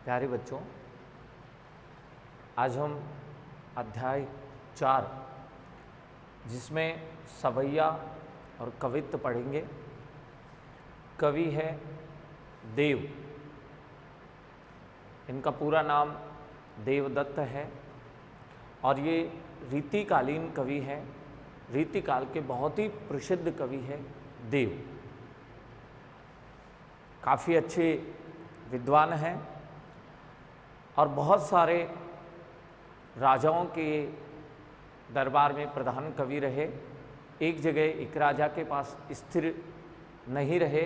प्यारे बच्चों, आज हम अध्याय 4 जिसमें सवैया और कवित्व पढ़ेंगे। कवि है देव, इनका पूरा नाम देवदत्त है और ये रीतिकालीन कवि है। रीतिकाल के बहुत ही प्रसिद्ध कवि है देव। काफ़ी अच्छे विद्वान हैं और बहुत सारे राजाओं के दरबार में प्रधान कवि रहे। एक जगह एक राजा के पास स्थिर नहीं रहे।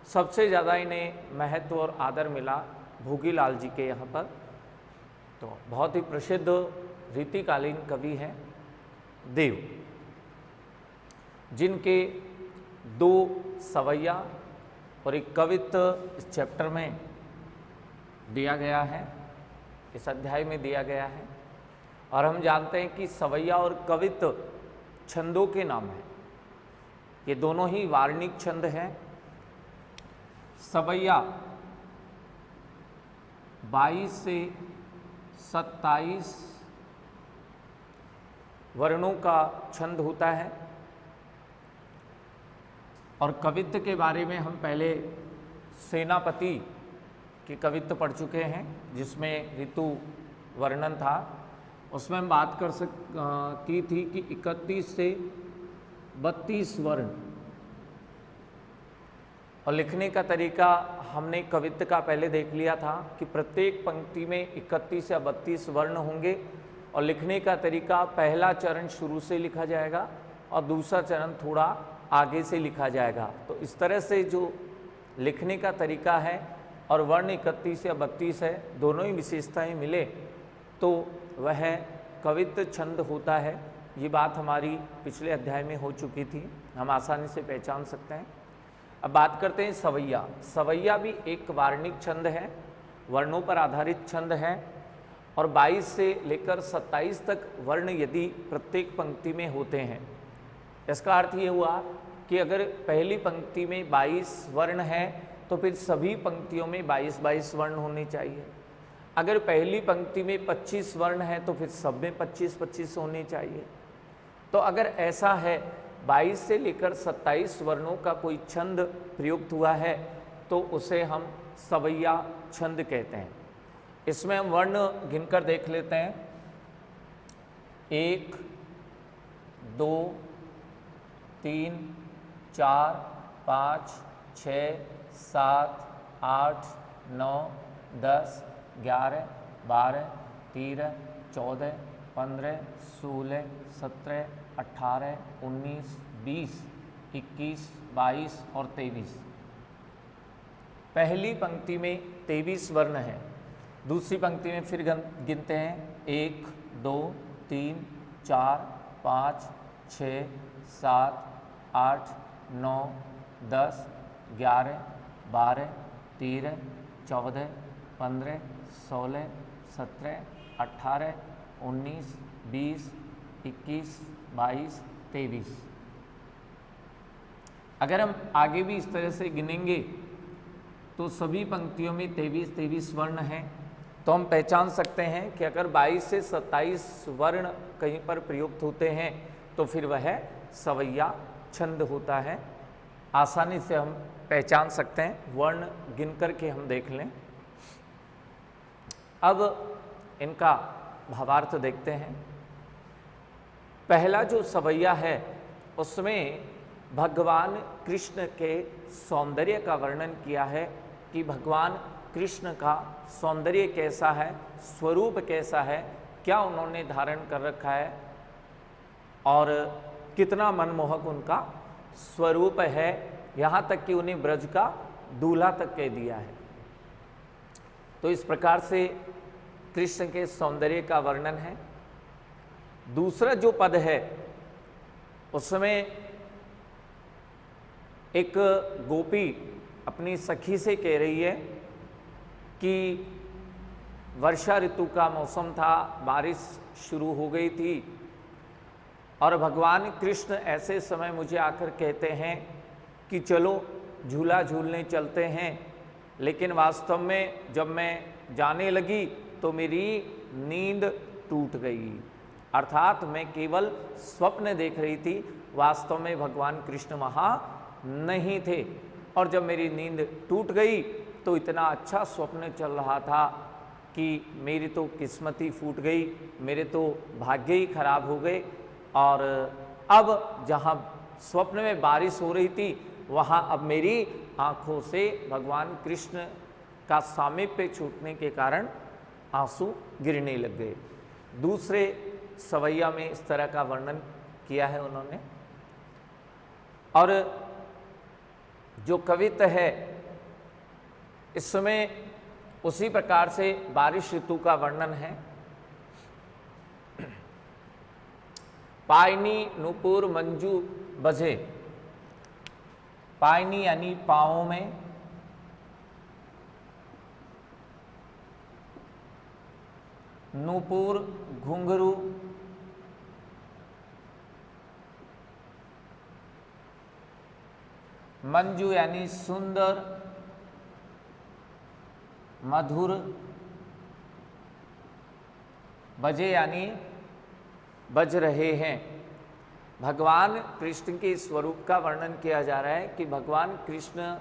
सबसे ज़्यादा इन्हें महत्व और आदर मिला भोगीलाल जी के यहाँ पर। तो बहुत ही प्रसिद्ध रीतिकालीन कवि हैं देव, जिनके 2 सवैया और एक कवित्व इस चैप्टर में दिया गया है, इस अध्याय में दिया गया है। और हम जानते हैं कि सवैया और कवित्व छंदों के नाम हैं। ये दोनों ही वार्णिक छंद हैं। सवैया 22 से 27 वर्णों का छंद होता है। और कवित्व के बारे में हम पहले सेनापति के कवित्व पढ़ चुके हैं, जिसमें ऋतु वर्णन था। उसमें हम बात की थी कि 31 से 32 वर्ण और लिखने का तरीका हमने कवित्व का पहले देख लिया था कि प्रत्येक पंक्ति में 31 या 32 वर्ण होंगे और लिखने का तरीका पहला चरण शुरू से लिखा जाएगा और दूसरा चरण थोड़ा आगे से लिखा जाएगा। तो इस तरह से जो लिखने का तरीका है और वर्ण 31 या 32 है, दोनों ही विशेषताएं मिले तो वह कवित्व छंद होता है। ये बात हमारी पिछले अध्याय में हो चुकी थी, हम आसानी से पहचान सकते हैं। अब बात करते हैं सवैया। सवैया भी एक वार्णिक छंद है, वर्णों पर आधारित छंद है और 22 से लेकर 27 तक वर्ण यदि प्रत्येक पंक्ति में होते हैं, इसका अर्थ ये हुआ कि अगर पहली पंक्ति में 22 वर्ण है तो फिर सभी पंक्तियों में 22-22 वर्ण होने चाहिए। अगर पहली पंक्ति में 25 वर्ण है तो फिर सब में 25-25 होने चाहिए। तो अगर ऐसा है 22 से लेकर 27 वर्णों का कोई छंद प्रयुक्त हुआ है तो उसे हम सवैया छंद कहते हैं। इसमें हम वर्ण गिनकर देख लेते हैं। 1, 2, 3, 4, 5, 6, 7, 8, 9, 10, 11, 12, 13, 14, 15, 16, 17, 18, 19, 20, 21, 22 और 23। पहली पंक्ति में 23 वर्ण हैं। दूसरी पंक्ति में फिर गिनते हैं 1, 2, 3, 4, 5, 6, 7, 8, 9, 10, 11, 12, 13, 14, 15, 16, 17, 18, 19, 20, 21, 22, 23। अगर हम आगे भी इस तरह से गिनेंगे तो सभी पंक्तियों में 23-23 वर्ण हैं। तो हम पहचान सकते हैं कि अगर 22 से 27 वर्ण कहीं पर प्रयुक्त होते हैं तो फिर वह सवैया छंद होता है। आसानी से हम पहचान सकते हैं, वर्ण गिन करके हम देख लें। अब इनका भावार्थ देखते हैं। पहला जो सवैया है उसमें भगवान कृष्ण के सौंदर्य का वर्णन किया है कि भगवान कृष्ण का सौंदर्य कैसा है, स्वरूप कैसा है, क्या उन्होंने धारण कर रखा है और कितना मनमोहक उनका स्वरूप है, यहाँ तक कि उन्हें ब्रज का दूल्हा तक कह दिया है। तो इस प्रकार से कृष्ण के सौंदर्य का वर्णन है। दूसरा जो पद है उसमें एक गोपी अपनी सखी से कह रही है कि वर्षा ऋतु का मौसम था, बारिश शुरू हो गई थी और भगवान कृष्ण ऐसे समय मुझे आकर कहते हैं कि चलो झूला झूलने चलते हैं, लेकिन वास्तव में जब मैं जाने लगी तो मेरी नींद टूट गई। अर्थात मैं केवल स्वप्न देख रही थी, वास्तव में भगवान कृष्ण वहाँ नहीं थे। और जब मेरी नींद टूट गई तो इतना अच्छा स्वप्न चल रहा था कि मेरी तो किस्मत ही फूट गई, मेरे तो भाग्य ही खराब हो गए। और अब जहाँ स्वप्न में बारिश हो रही थी वहाँ अब मेरी आँखों से भगवान कृष्ण का सामीप्य छूटने के कारण आंसू गिरने लग गए। दूसरे सवैया में इस तरह का वर्णन किया है उन्होंने। और जो कवित्त है इसमें उसी प्रकार से बारिश ऋतु का वर्णन है। पायनी नुपुर मंजू बजे, पायनी यानी पाँव में, नूपुर घुंघरू, मंजू यानी सुंदर मधुर, बजे यानी बज रहे हैं। भगवान कृष्ण के स्वरूप का वर्णन किया जा रहा है कि भगवान कृष्ण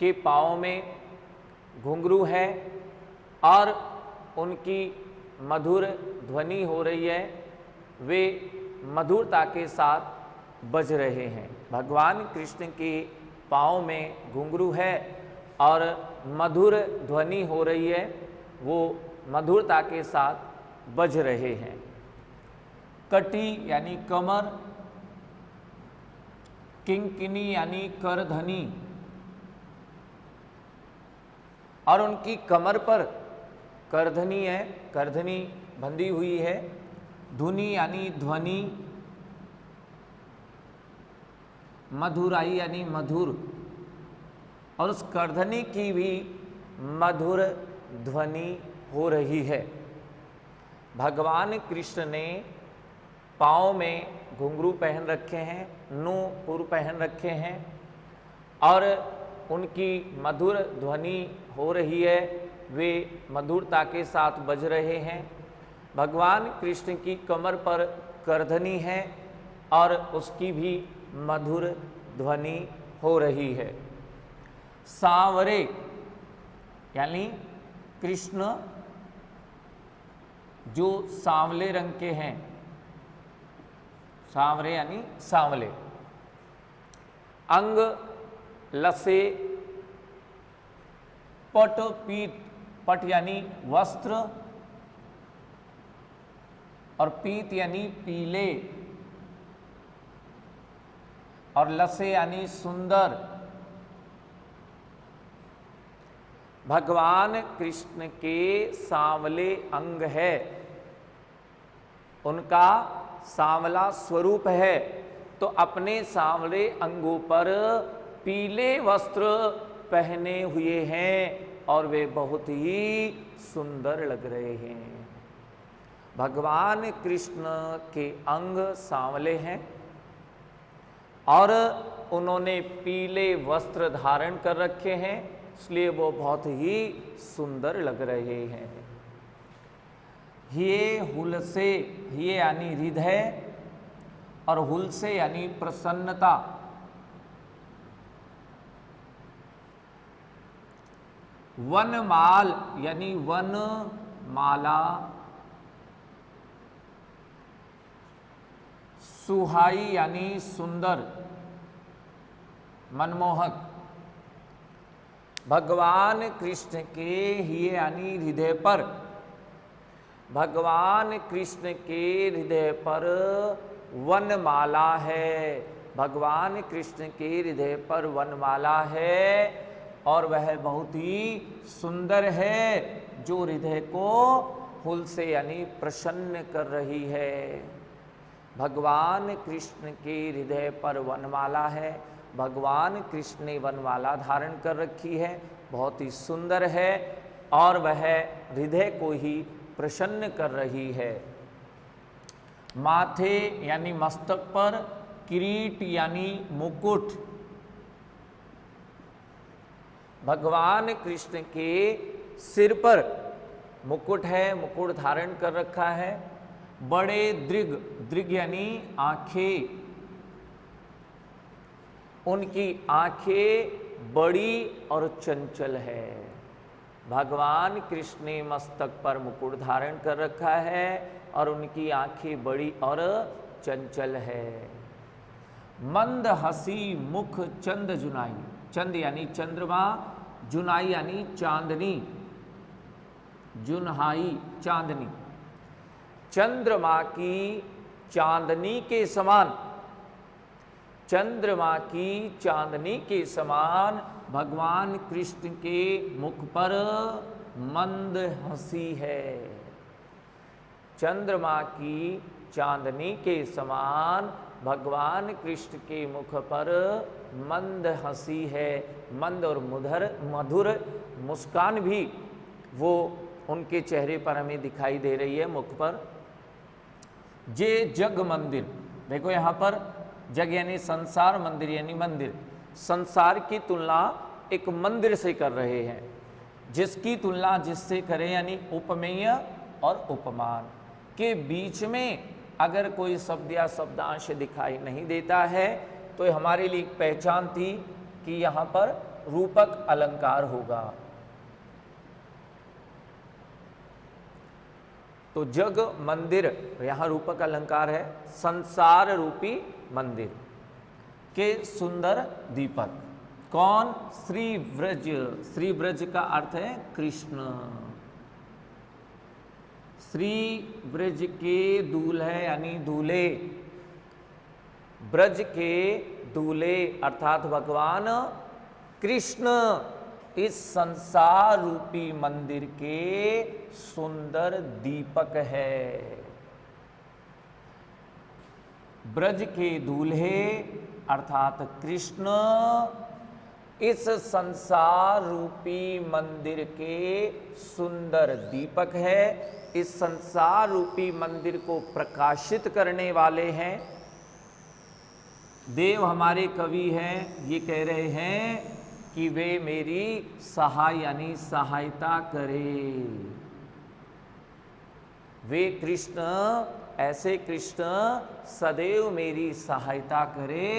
के पाँव में घुंघरू है और उनकी मधुर ध्वनि हो रही है, वे मधुरता के साथ बज रहे हैं। भगवान कृष्ण के पाँव में घुंघरू है और मधुर ध्वनि हो रही है, वो मधुरता के साथ बज रहे हैं। कटी यानी कमर, किंकिनी यानी करधनी, और उनकी कमर पर करधनी है, करधनी बंधी हुई है। धुनी यानी ध्वनि, मधुराई यानी मधुर, और उस करधनी की भी मधुर ध्वनि हो रही है। भगवान कृष्ण ने पाँव में घुंघरू पहन रखे हैं, नूपुर पहन रखे हैं और उनकी मधुर ध्वनि हो रही है, वे मधुरता के साथ बज रहे हैं। भगवान कृष्ण की कमर पर करधनी है और उसकी भी मधुर ध्वनि हो रही है। सांवरे यानी कृष्ण जो सांवले रंग के हैं, सांवरे यानी सांवले, अंग लसे, पट पीत, पट यानी वस्त्र और पीत यानी पीले और लसे यानी सुंदर। भगवान कृष्ण के सांवले अंग है, उनका सांवला स्वरूप है, तो अपने सांवले अंगों पर पीले वस्त्र पहने हुए हैं और वे बहुत ही सुंदर लग रहे हैं। भगवान कृष्ण के अंग सांवले हैं और उन्होंने पीले वस्त्र धारण कर रखे हैं, इसलिए वो बहुत ही सुंदर लग रहे हैं। हिये हुल से, हिये यानी हृदय और हुल से यानी प्रसन्नता। वनमाल यानी वन माला, सुहाई यानी सुंदर मनमोहक। भगवान कृष्ण के हिये यानी हृदय पर, भगवान कृष्ण के हृदय पर वनमाला है, भगवान कृष्ण के हृदय पर वनमाला है और वह बहुत ही सुंदर है, जो हृदय को फूल से यानी प्रसन्न कर रही है। भगवान कृष्ण के हृदय पर वनमाला है, भगवान कृष्ण ने वनमाला धारण कर रखी है, बहुत ही सुंदर है और वह हृदय को ही प्रसन्न कर रही है। माथे यानी मस्तक पर, किरीट यानी मुकुट। भगवान कृष्ण के सिर पर मुकुट है, मुकुट धारण कर रखा है। बड़े दृग, दृग यानी आंखें, उनकी आंखें बड़ी और चंचल है। भगवान कृष्ण ने मस्तक पर मुकुट धारण कर रखा है और उनकी आंखें बड़ी और चंचल है। मंद हसी मुख चंद जुनाई, चंद यानी चंद्रमा, जुनाई यानी चांदनी, जुनहाई चांदनी। चंद्रमा की चांदनी के समान, चंद्रमा की चांदनी के समान भगवान कृष्ण के मुख पर मंद हंसी है। चंद्रमा की चांदनी के समान भगवान कृष्ण के मुख पर मंद हंसी है। मंद और मधुर मुस्कान भी वो उनके चेहरे पर हमें दिखाई दे रही है, मुख पर। जे जग मंदिर, देखो यहाँ पर जग यानी संसार, मंदिर यानी मंदिर। संसार की तुलना एक मंदिर से कर रहे हैं, जिसकी तुलना जिससे करें यानी उपमेय और उपमान के बीच में अगर कोई शब्द या शब्दांश दिखाई नहीं देता है तो हमारे लिए एक पहचान थी कि यहाँ पर रूपक अलंकार होगा। तो जग मंदिर, यहाँ रूपक अलंकार है, संसार रूपी मंदिर के सुंदर दीपक। कौन? श्री व्रज। श्री व्रज का अर्थ है कृष्ण। श्री ब्रज के दूल्हे यानी दूल्हे, ब्रज के दूल्हे अर्थात भगवान कृष्ण इस संसार रूपी मंदिर के सुंदर दीपक है। ब्रज के दूल्हे अर्थात कृष्ण इस संसार रूपी मंदिर के सुंदर दीपक है। इस संसार रूपी मंदिर को प्रकाशित करने वाले हैं। देव हमारे कवि हैं, ये कह रहे हैं कि वे मेरी सहाय यानी सहायता करे। वे कृष्ण, ऐसे कृष्ण सदैव मेरी सहायता करे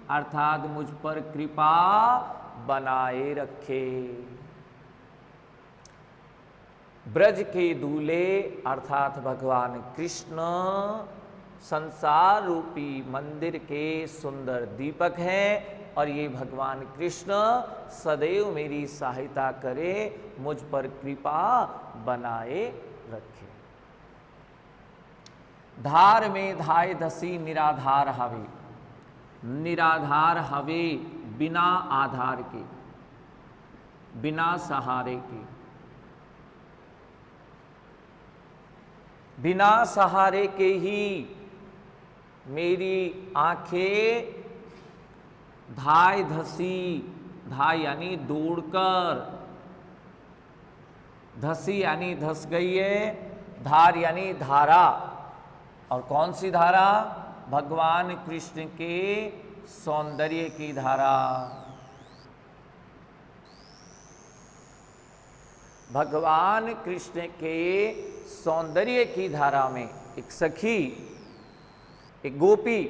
अर्थात मुझ पर कृपा बनाए रखे। ब्रज के दूल्हे अर्थात भगवान कृष्ण संसार रूपी मंदिर के सुंदर दीपक हैं और ये भगवान कृष्ण सदैव मेरी सहायता करे, मुझ पर कृपा बनाए रखे। धार में धाय धसी निराधार हवे, निराधार हवे बिना आधार के, बिना सहारे के। बिना सहारे के ही मेरी आंखें धाय धसी, धाय यानी दौड़कर, धसी यानी धस गई है, धार यानी धारा। और कौन सी धारा? भगवान कृष्ण के सौंदर्य की धारा। भगवान कृष्ण के सौंदर्य की धारा में एक सखी, एक गोपी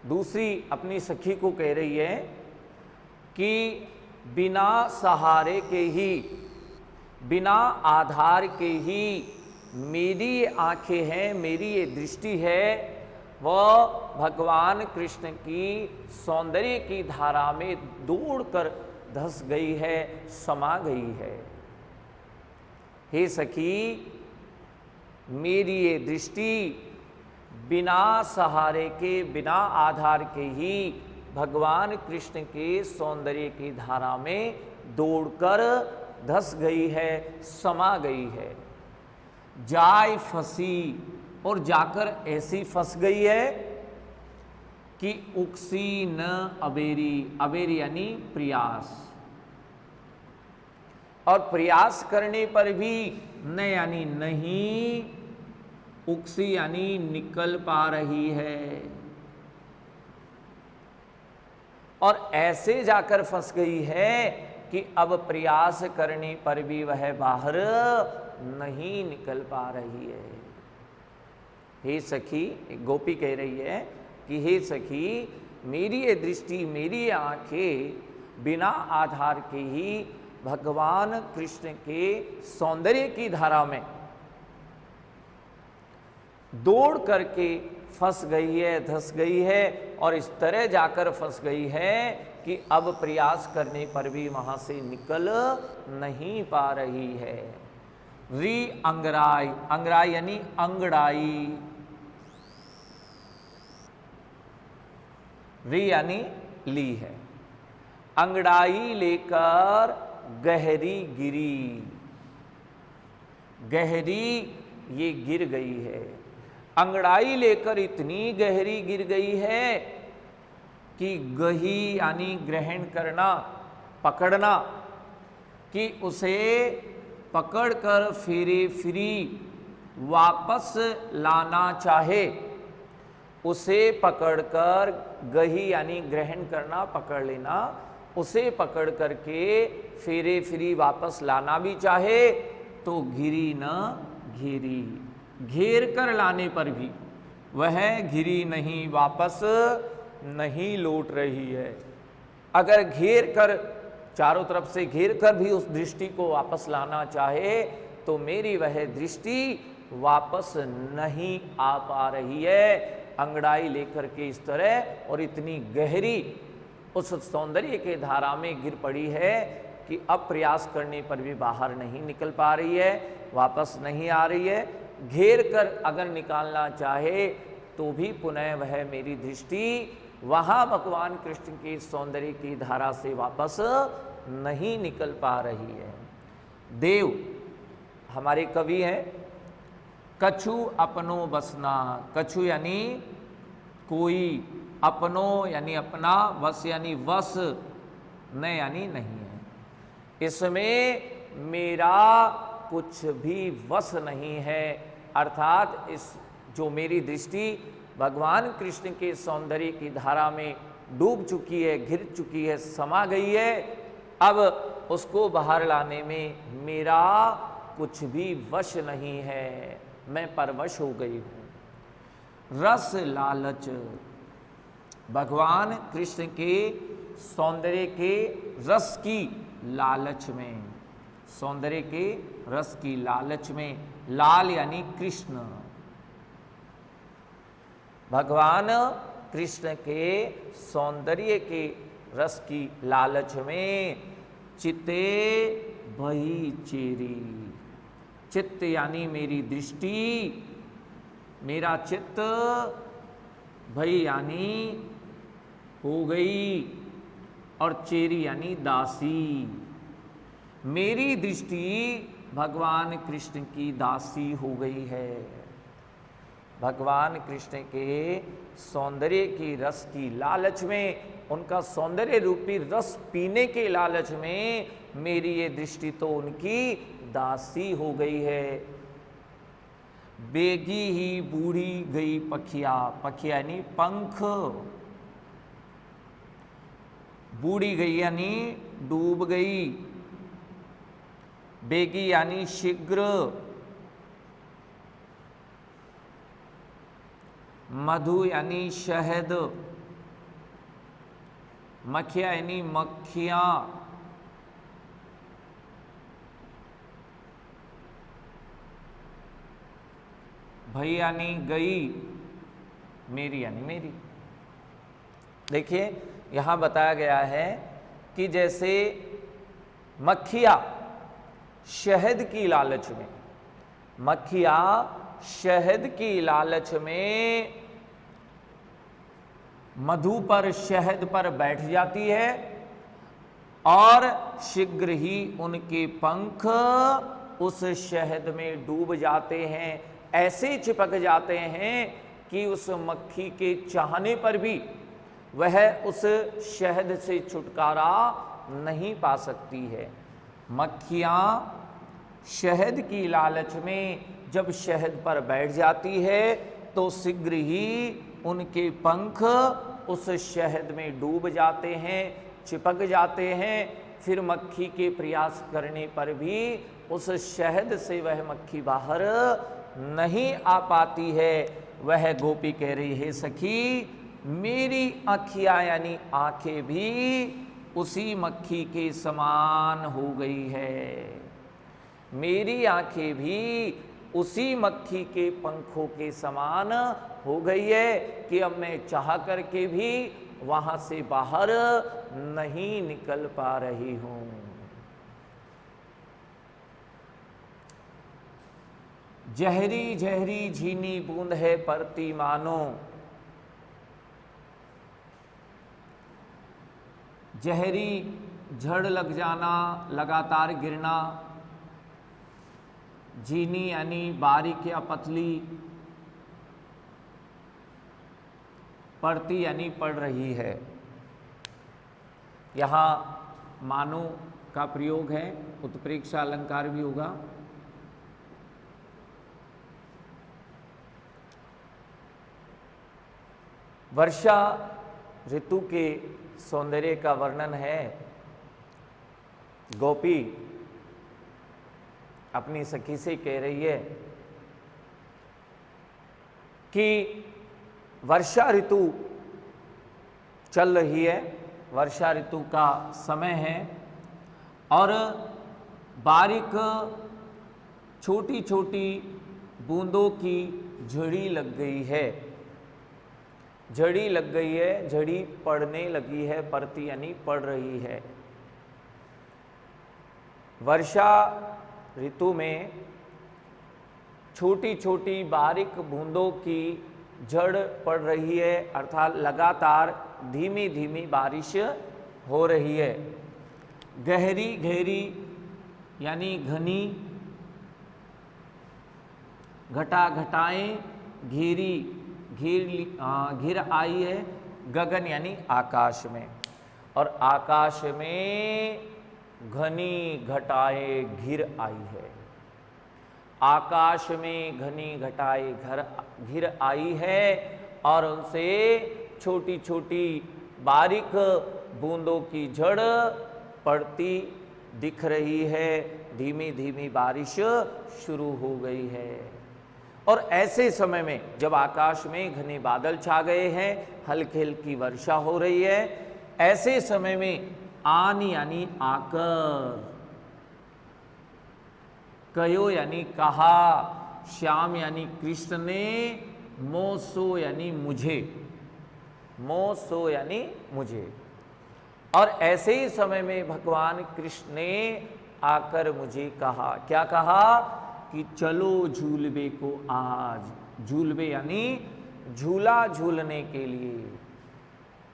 दूसरी अपनी सखी को कह रही है कि बिना सहारे के ही, बिना आधार के ही मेरी ये आंखें हैं, मेरी ये दृष्टि है, वह भगवान कृष्ण की सौंदर्य की धारा में दौड़कर धस गई है, समा गई है। हे सखी, मेरी ये दृष्टि बिना सहारे के, बिना आधार के ही भगवान कृष्ण के सौंदर्य की धारा में दौड़कर धस गई है, समा गई है। जाय फंसी, और जाकर ऐसी फंस गई है कि उक्सी न अबेरी, अबेरी यानी प्रयास, और प्रयास करने पर भी न यानी नहीं, उक्सी यानी निकल पा रही है। और ऐसे जाकर फंस गई है कि अब प्रयास करने पर भी वह बाहर नहीं निकल पा रही है। हे सखी, एक गोपी कह रही है कि हे सखी, मेरी ये दृष्टि, मेरी ये आंखें बिना आधार के ही भगवान कृष्ण के सौंदर्य की धारा में दौड़ करके फंस गई है, धस गई है, और इस तरह जाकर फंस गई है कि अब प्रयास करने पर भी वहां से निकल नहीं पा रही है। री अंगराई, अंगराई यानी अंगड़ाई, री यानी ली है। अंगड़ाई लेकर गहरी गिरी, गहरी ये गिर गई है। अंगड़ाई लेकर इतनी गहरी गिर गई है कि गही यानी ग्रहण करना, पकड़ना, कि उसे पकड़कर फेरे फिरी वापस लाना चाहे, उसे पकड़कर, गही यानी ग्रहण करना, पकड़ लेना, उसे पकड़ करके फेरे फिरी वापस लाना भी चाहे तो घिरी न घेरी, घेर कर लाने पर भी वह घिरी नहीं, वापस नहीं लौट रही है। अगर घेर कर, चारों तरफ से घेर कर भी उस दृष्टि को वापस लाना चाहे तो मेरी वह दृष्टि वापस नहीं आ पा रही है। अंगड़ाई लेकर के इस तरह और इतनी गहरी उस सौंदर्य के धारा में गिर पड़ी है कि अब प्रयास करने पर भी बाहर नहीं निकल पा रही है, वापस नहीं आ रही है। घेर कर अगर निकालना चाहे तो भी पुनः वह मेरी दृष्टि वहां भगवान कृष्ण के सौंदर्य की धारा से वापस नहीं निकल पा रही है। देव हमारे कवि हैं, कछु अपनो बसना, कछु यानी कोई, अपनो यानी अपना, वस यानी वस, न यानी नहीं है। इसमें मेरा कुछ भी वश नहीं है, अर्थात इस जो मेरी दृष्टि भगवान कृष्ण के सौंदर्य की धारा में डूब चुकी है, घिर चुकी है, समा गई है, अब उसको बाहर लाने में मेरा कुछ भी वश नहीं है, मैं परवश हो गई हूं। रस लालच, भगवान कृष्ण के सौंदर्य के रस की लालच में, सौंदर्य के रस की लालच में, लाल यानी कृष्ण, भगवान कृष्ण के सौंदर्य के रस की लालच में चित्ते भई चेरी, चित्त यानी मेरी दृष्टि, मेरा चित्त, भई यानी हो गई, और चेरी यानी दासी, मेरी दृष्टि भगवान कृष्ण की दासी हो गई है। भगवान कृष्ण के सौंदर्य की रस की लालच में, उनका सौंदर्य रूपी रस पीने के लालच में मेरी ये दृष्टि तो उनकी दासी हो गई है। बेगी ही बूढ़ी गई पखिया, पखिया यानी पंख, बूढ़ी गई यानी डूब गई, बेगी यानी शीघ्र, मधु यानी शहद, मखिया यानी मक्खियां, भई यानी गई, मेरी यानी मेरी। देखिए यहां बताया गया है कि जैसे मक्खिया शहद की लालच में, मक्खिया शहद की लालच में मधु पर, शहद पर बैठ जाती है और शीघ्र ही उनके पंख उस शहद में डूब जाते हैं, ऐसे चिपक जाते हैं कि उस मक्खी के चाहने पर भी वह उस शहद से छुटकारा नहीं पा सकती है। मक्खियां शहद की लालच में जब शहद पर बैठ जाती है तो शीघ्र ही उनके पंख उस शहद में डूब जाते हैं, चिपक जाते हैं, फिर मक्खी के प्रयास करने पर भी उस शहद से वह मक्खी बाहर नहीं आ पाती है। वह गोपी कह रही है, सखी मेरी आँखियाँ यानी आंखें भी उसी मक्खी के समान हो गई है, मेरी आंखें भी उसी मक्खी के पंखों के समान हो गई है कि अब मैं चाह करके भी वहां से बाहर नहीं निकल पा रही हूं। जहरी जहरी झीनी बूंद है परती मानो, जहरी झड़ लग जाना, लगातार गिरना, झीनी यानी बारीक या पतली, पड़ती यानी पड़ रही है। यहाँ मानो का प्रयोग है, उत्प्रेक्षा अलंकार भी होगा। वर्षा ऋतु के सौंदर्य का वर्णन है। गोपी अपनी सखी से कह रही है कि वर्षा ऋतु चल रही है, वर्षा ऋतु का समय है और बारीक छोटी छोटी बूंदों की झड़ी लग गई है, झड़ी लग गई है, झड़ी पड़ने लगी है, पड़ती यानी पड़ रही है। वर्षा ऋतु में छोटी छोटी बारीक बूंदों की झड़ पड़ रही है, अर्थात लगातार धीमी धीमी बारिश हो रही है। गहरी गहरी यानी घनी, घटा घटाएं घेरी, घिर आई है गगन यानी आकाश में, और आकाश में घनी घटाएं घिर आई है। आकाश में घनी घटाएं घिर आई है और उनसे छोटी छोटी बारीक बूंदों की झड़ पड़ती दिख रही है, धीमी धीमी बारिश शुरू हो गई है। और ऐसे समय में जब आकाश में घने बादल छा गए हैं, हल्की हल्की वर्षा हो रही है, ऐसे समय में आन यानी आकर, कहो यानी कहा, श्याम यानी कृष्ण ने, मोसो यानी मुझे, मोसो यानी मुझे। और ऐसे ही समय में भगवान कृष्ण ने आकर मुझे कहा, क्या कहा कि चलो झूलबे को आज, झूलबे यानी झूला झूलने के लिए,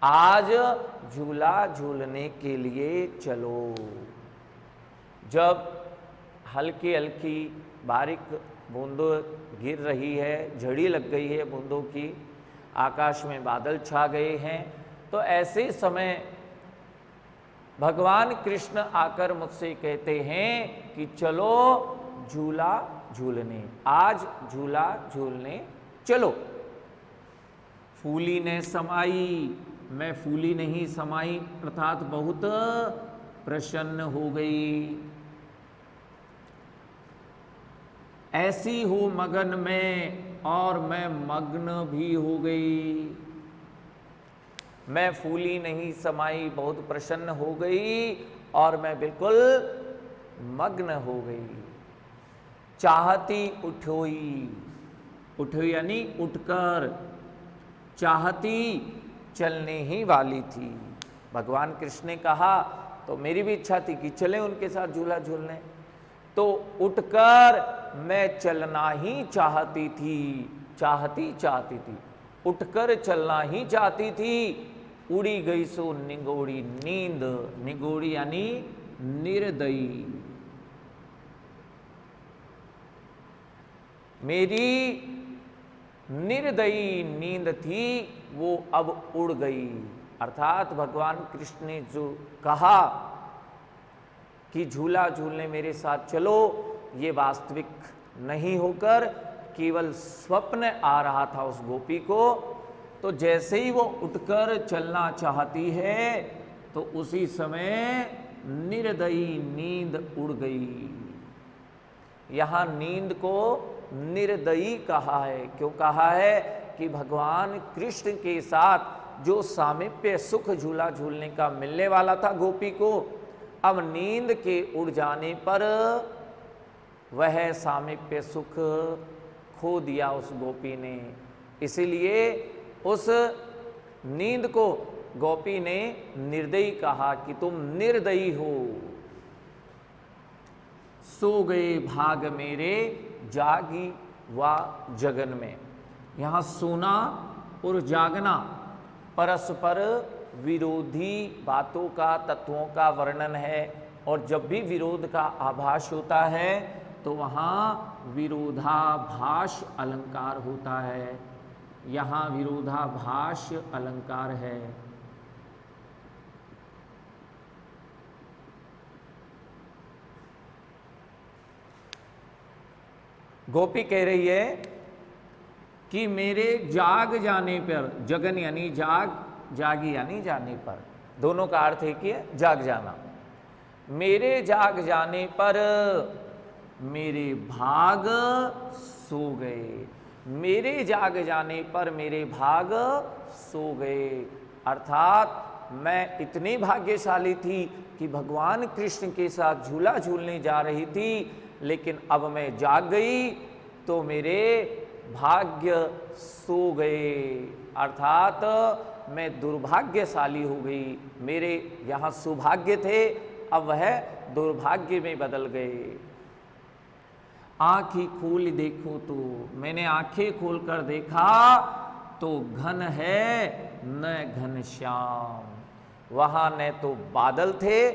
आज झूला झूलने के लिए चलो। जब हल्की हल्की बारीक बूंदों गिर रही है, झड़ी लग गई है बूंदों की, आकाश में बादल छा गए हैं, तो ऐसे समय भगवान कृष्ण आकर मुझसे कहते हैं कि चलो झूला झूलने, आज झूला झूलने चलो। फूली ने समाई, मैं फूली नहीं समाई, अर्थात बहुत प्रसन्न हो गई। ऐसी हो मगन में और मैं मग्न भी हो गई। मैं फूली नहीं समाई, बहुत प्रसन्न हो गई और मैं बिल्कुल मग्न हो गई। चाहती उठोई, उठोई यानी उठकर, चाहती चलने ही वाली थी। भगवान कृष्ण ने कहा तो मेरी भी इच्छा थी कि चले उनके साथ झूला झूलने, तो उठकर मैं चलना ही चाहती थी, चाहती थी, उठकर चलना ही चाहती थी। उड़ी गई सो निगोड़ी नींद, निगोड़ी यानी निर्दयी। मेरी निर्दयी नींद थी वो अब उड़ गई, अर्थात भगवान कृष्ण ने जो कहा कि झूला झूलने मेरे साथ चलो, ये वास्तविक नहीं होकर केवल स्वप्न आ रहा था उस गोपी को। तो जैसे ही वो उठकर चलना चाहती है तो उसी समय निर्दयी नींद उड़ गई। यहां नींद को निर्दयी कहा है। क्यों कहा है? कि भगवान कृष्ण के साथ जो सामीप्य सुख झूला झूलने का मिलने वाला था गोपी को, अब नींद के उड़ जाने पर वह सामीप्य सुख खो दिया उस गोपी ने। इसीलिए उस नींद को गोपी ने निर्दयी कहा कि तुम निर्दयी हो। सो गए भाग मेरे जागी व जगन में। यहां सोना और जागना परस्पर विरोधी बातों का, तत्वों का वर्णन है। और जब भी विरोध का आभास होता है तो वहां विरोधाभास अलंकार होता है। यहां विरोधाभास अलंकार है। गोपी कह रही है कि मेरे जाग जाने पर, जगन यानी जाग, जागी यानी जाने पर, दोनों का अर्थ है कि जाग जाना। मेरे जाग जाने पर मेरे भाग सो गए। मेरे जाग जाने पर मेरे भाग सो गए। अर्थात मैं इतनी भाग्यशाली थी कि भगवान कृष्ण के साथ झूला झूलने जा रही थी, लेकिन अब मैं जाग गई तो मेरे भाग्य सो गए। अर्थात मैं दुर्भाग्यशाली हो गई। मेरे यहाँ सौभाग्य थे, अब वह दुर्भाग्य में बदल गए। आँखें खोल देखो तो, मैंने आंखें खोलकर देखा तो घन है न घनश्याम। वहां न तो बादल थे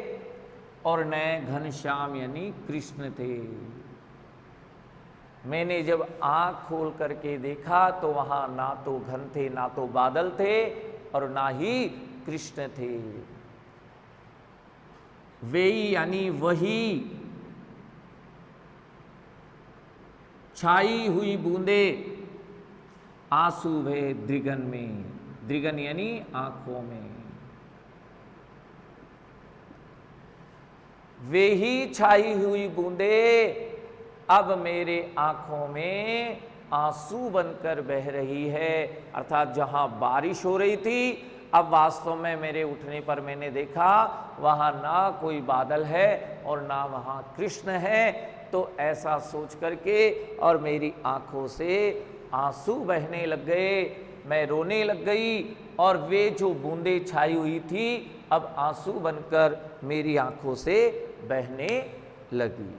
और न घनश्याम यानी कृष्ण थे। मैंने जब आंख खोल करके देखा तो वहां ना तो घन थे, ना तो बादल थे और ना ही कृष्ण थे। वेई यानी वही छाई हुई बूंदे आंसू भये दृगन में। दृगन यानी आंखों में। वे ही छाई हुई बूंदे अब मेरे आंखों में आंसू बनकर बह रही है। अर्थात जहां बारिश हो रही थी, अब वास्तव में मेरे उठने पर मैंने देखा वहां ना कोई बादल है और ना वहां कृष्ण है। तो ऐसा सोच करके और मेरी आंखों से आंसू बहने लग गए, मैं रोने लग गई और वे जो बूंदें छाई हुई थी अब आंसू बनकर मेरी आंखों से बहने लगी।